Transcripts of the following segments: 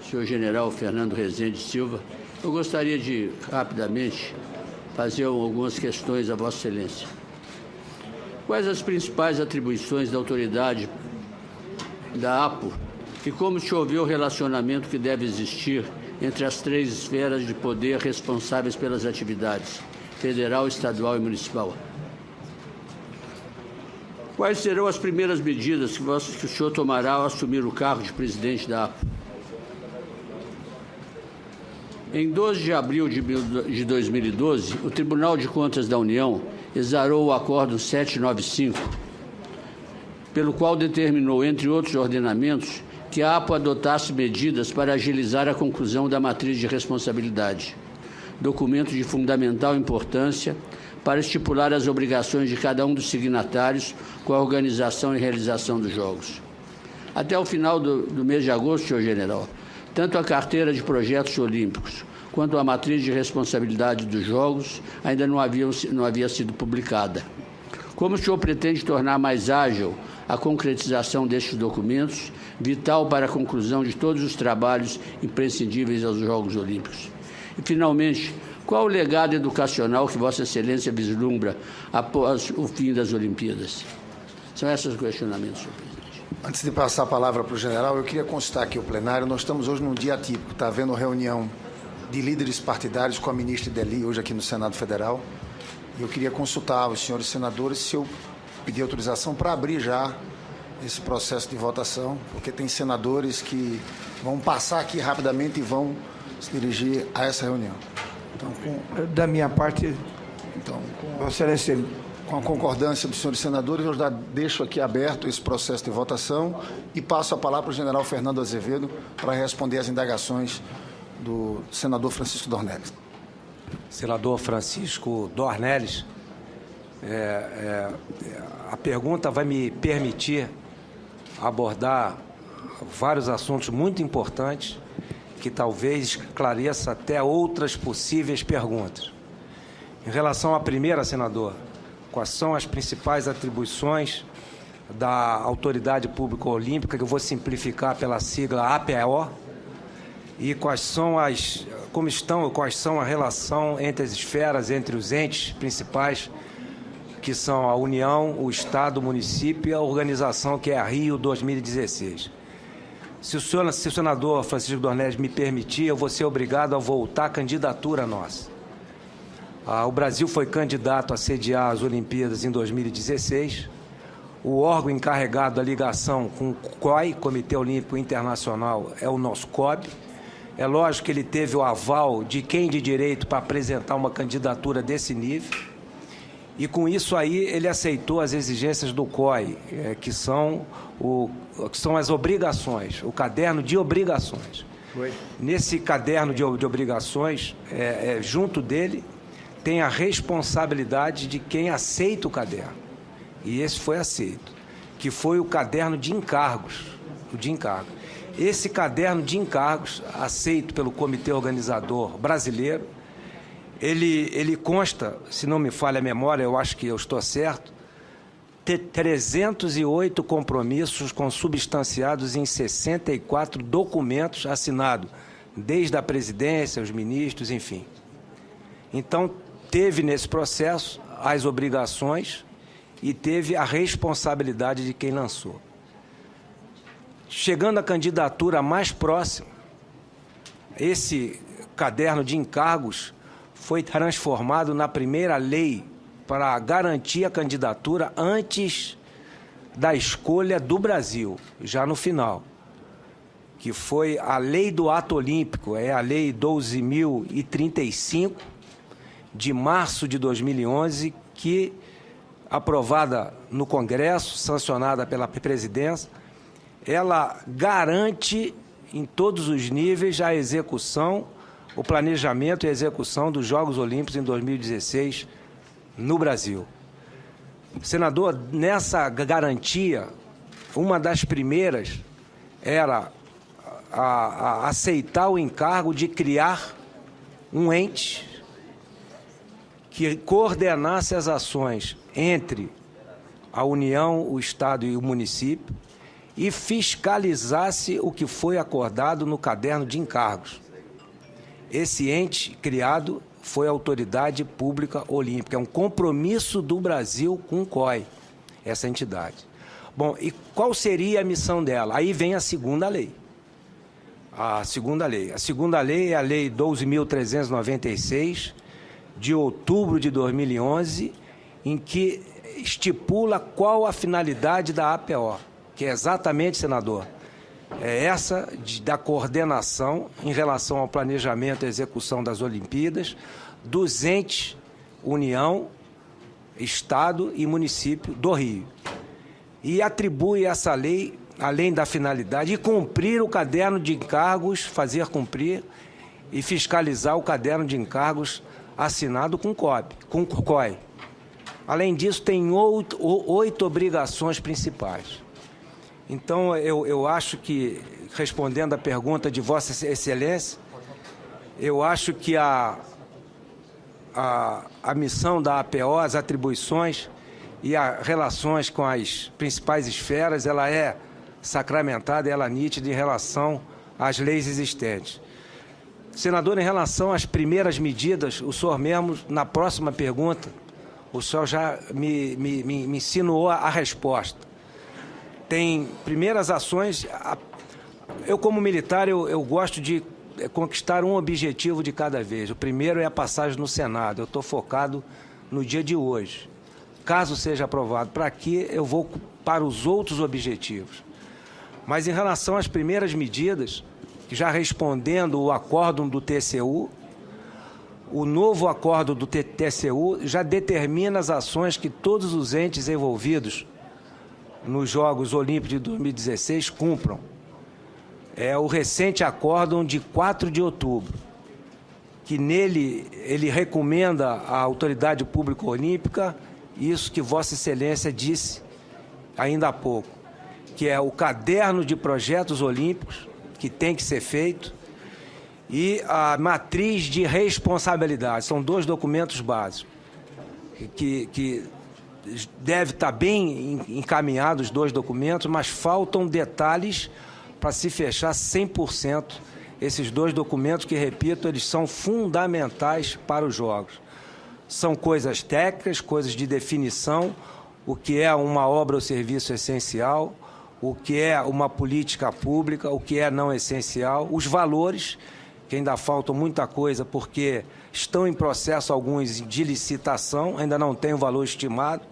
Senhor General Fernando Rezende Silva, eu gostaria de, rapidamente, fazer algumas questões a Vossa Excelência. Quais as principais atribuições da autoridade da APO e como se ouviu o relacionamento que deve existir entre as três esferas de poder responsáveis pelas atividades, federal, estadual e municipal? Quais serão as primeiras medidas que o senhor tomará ao assumir o cargo de presidente da APO? Em 12 de abril de 2012, o Tribunal de Contas da União exarou o Acórdão 795, pelo qual determinou, entre outros ordenamentos, que a APO adotasse medidas para agilizar a conclusão da matriz de responsabilidade, documento de fundamental importância para estipular as obrigações de cada um dos signatários com a organização e realização dos Jogos. Até o final do mês de agosto, senhor General, tanto a carteira de projetos olímpicos quanto a matriz de responsabilidade dos Jogos ainda não havia sido publicada. Como o senhor pretende tornar mais ágil a concretização destes documentos, vital para a conclusão de todos os trabalhos imprescindíveis aos Jogos Olímpicos? E, finalmente, qual o legado educacional que Vossa Excelência vislumbra após o fim das Olimpíadas? São esses os questionamentos, senhor presidente. Antes de passar a palavra para o general, eu queria constar aqui o plenário. Nós estamos hoje num dia atípico. Está havendo reunião de líderes partidários com a ministra Ideli, hoje aqui no Senado Federal. E eu queria consultar os senhores senadores se eu pedir autorização para abrir já esse processo de votação, porque tem senadores que vão passar aqui rapidamente e vão se dirigir a essa reunião. Então, da minha parte, Vossa Excelência, com a concordância dos senhores senadores, eu já deixo aqui aberto esse processo de votação e passo a palavra para o general Fernando Azevedo para responder às indagações do senador Francisco Dornelles. Senador Francisco Dornelles, a pergunta vai me permitir abordar vários assuntos muito importantes que talvez esclareça até outras possíveis perguntas. Em relação à primeira, senador, quais são as principais atribuições da Autoridade Pública Olímpica, que eu vou simplificar pela sigla APO, e quais são a relação entre as esferas, entre os entes principais, que são a União, o Estado, o município e a organização que é a Rio 2016. Se o senador Francisco Dornelles me permitir, eu vou ser obrigado a voltar à candidatura nossa. O Brasil foi candidato a sediar as Olimpíadas em 2016. O órgão encarregado da ligação com o COI, Comitê Olímpico Internacional, é o nosso COB. É lógico que ele teve o aval de quem de direito para apresentar uma candidatura desse nível. E com isso aí ele aceitou as exigências do COI, que são as obrigações, o caderno de obrigações. Nesse caderno de obrigações, junto dele, tem a responsabilidade de quem aceita o caderno. E esse foi aceito, que foi o caderno de encargos, Esse caderno de encargos, aceito pelo Comitê Organizador Brasileiro, ele consta, se não me falha a memória, eu acho que eu estou certo, 308 compromissos consubstanciados em 64 documentos assinados, desde a presidência, os ministros, enfim. Então, teve nesse processo as obrigações e teve a responsabilidade de quem lançou. Chegando à candidatura mais próxima, esse caderno de encargos foi transformado na primeira lei para garantir a candidatura antes da escolha do Brasil, já no final, que foi a Lei do Ato Olímpico, a Lei 12.035, de março de 2011, que, aprovada no Congresso, sancionada pela presidência, ela garante em todos os níveis a execução, o planejamento e a execução dos Jogos Olímpicos em 2016 no Brasil. Senador, nessa garantia, uma das primeiras era a aceitar o encargo de criar um ente que coordenasse as ações entre a União, o Estado e o município e fiscalizasse o que foi acordado no caderno de encargos. Esse ente criado foi a Autoridade Pública Olímpica, é um compromisso do Brasil com o COI, essa entidade. Bom, e qual seria a missão dela? Aí vem a segunda lei. A segunda lei é a Lei 12.396, de outubro de 2011, em que estipula qual a finalidade da APO, que é exatamente, senador, é essa da coordenação em relação ao planejamento e execução das Olimpíadas, dos entes União, Estado e município do Rio. E atribui essa lei, além da finalidade, de cumprir o caderno de encargos, fazer cumprir e fiscalizar o caderno de encargos assinado com o COI. Além disso, tem 8 obrigações principais. Então, eu acho que, respondendo à pergunta de Vossa Excelência, eu acho que a missão da APO, as atribuições e as relações com as principais esferas, ela é sacramentada, ela é nítida em relação às leis existentes. Senador, em relação às primeiras medidas, o senhor mesmo, na próxima pergunta, o senhor já me insinuou a resposta. Tem primeiras ações. Eu, como militar, eu gosto de conquistar um objetivo de cada vez. O primeiro é a passagem no Senado. Eu estou focado no dia de hoje. Caso seja aprovado para aqui, eu vou para os outros objetivos. Mas em relação às primeiras medidas, já respondendo o acórdão do TCU, o novo acórdão do TCU já determina as ações que todos os entes envolvidos nos Jogos Olímpicos de 2016 cumpram. É o recente acórdão de 4 de outubro, que nele ele recomenda à Autoridade Pública Olímpica isso que Vossa Excelência disse ainda há pouco, que é o caderno de projetos olímpicos, que tem que ser feito, e a matriz de responsabilidade. São 2 documentos básicos, que deve estar bem encaminhados, os 2 documentos, mas faltam detalhes para se fechar 100% esses 2 documentos que, repito, eles são fundamentais para os Jogos. São coisas técnicas, coisas de definição, o que é uma obra ou serviço essencial, o que é uma política pública, o que é não essencial, os valores, que ainda faltam muita coisa, porque estão em processo alguns de licitação, ainda não tem o valor estimado.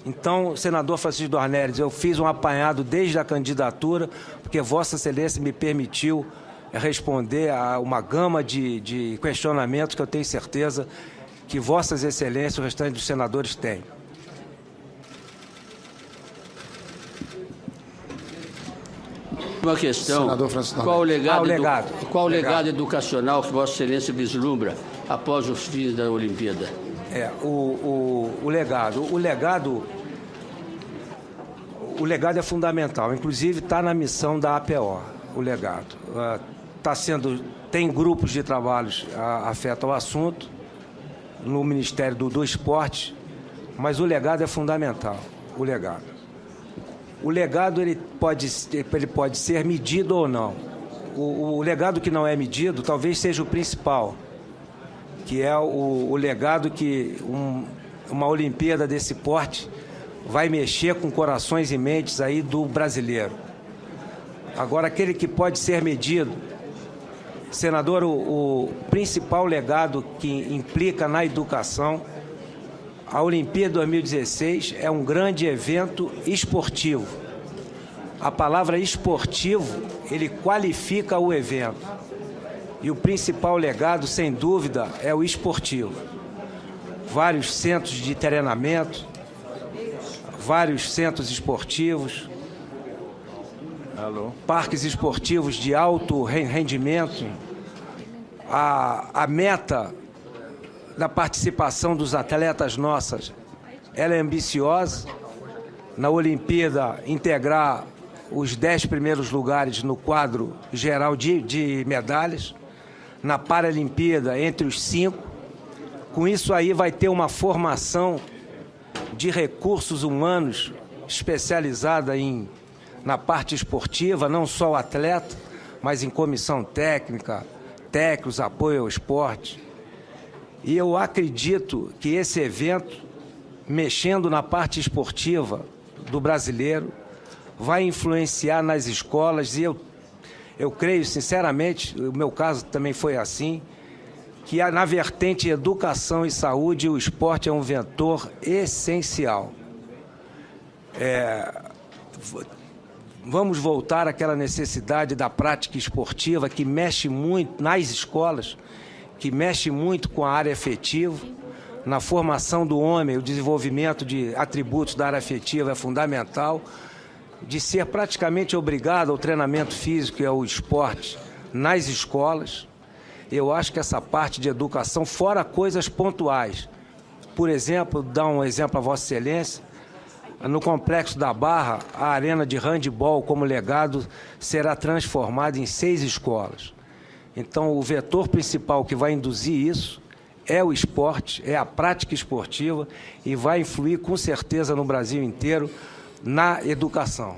Então, senador Francisco Dornelles, eu fiz um apanhado desde a candidatura, porque Vossa Excelência me permitiu responder a uma gama de questionamentos que eu tenho certeza que Vossas Excelências e o restante dos senadores têm. Uma questão, Senador Francisco qual o legado legado. educacional que Vossa Excelência vislumbra após os fins da Olimpíada? O legado é fundamental, inclusive está na missão da APO, o legado. Tem grupos de trabalhos afetam o assunto no Ministério do Esporte, mas o legado é fundamental, o legado ele pode ser medido ou não. O legado que não é medido talvez seja o principal, que é o legado que uma Olimpíada desse porte vai mexer com corações e mentes aí do brasileiro. Agora, aquele que pode ser medido, senador, o principal legado que implica na educação, a Olimpíada 2016 é um grande evento esportivo. A palavra esportivo, ele qualifica o evento. E o principal legado, sem dúvida, é o esportivo. Vários centros de treinamento, vários centros esportivos, parques esportivos de alto rendimento. A meta da participação dos atletas nossas, ela é ambiciosa. Na Olimpíada, integrar os 10 primeiros lugares no quadro geral de medalhas. Na Paralimpíada, entre os 5. Com isso aí vai ter uma formação de recursos humanos especializada em na parte esportiva, não só o atleta, mas em comissão técnica, técnicos, apoio ao esporte. E eu acredito que esse evento, mexendo na parte esportiva do brasileiro, vai influenciar nas escolas, e eu creio, sinceramente, o meu caso também foi assim, que na vertente educação e saúde, o esporte é um vetor essencial. Vamos voltar àquela necessidade da prática esportiva que mexe muito nas escolas, que mexe muito com a área afetiva. Na formação do homem, o desenvolvimento de atributos da área afetiva é fundamental, de ser praticamente obrigado ao treinamento físico e ao esporte nas escolas. Eu acho que essa parte de educação, fora coisas pontuais, por exemplo, dar um exemplo a Vossa Excelência, no Complexo da Barra, a arena de handebol como legado será transformada em 6 escolas. Então, o vetor principal que vai induzir isso é o esporte, é a prática esportiva, e vai influir com certeza no Brasil inteiro na educação.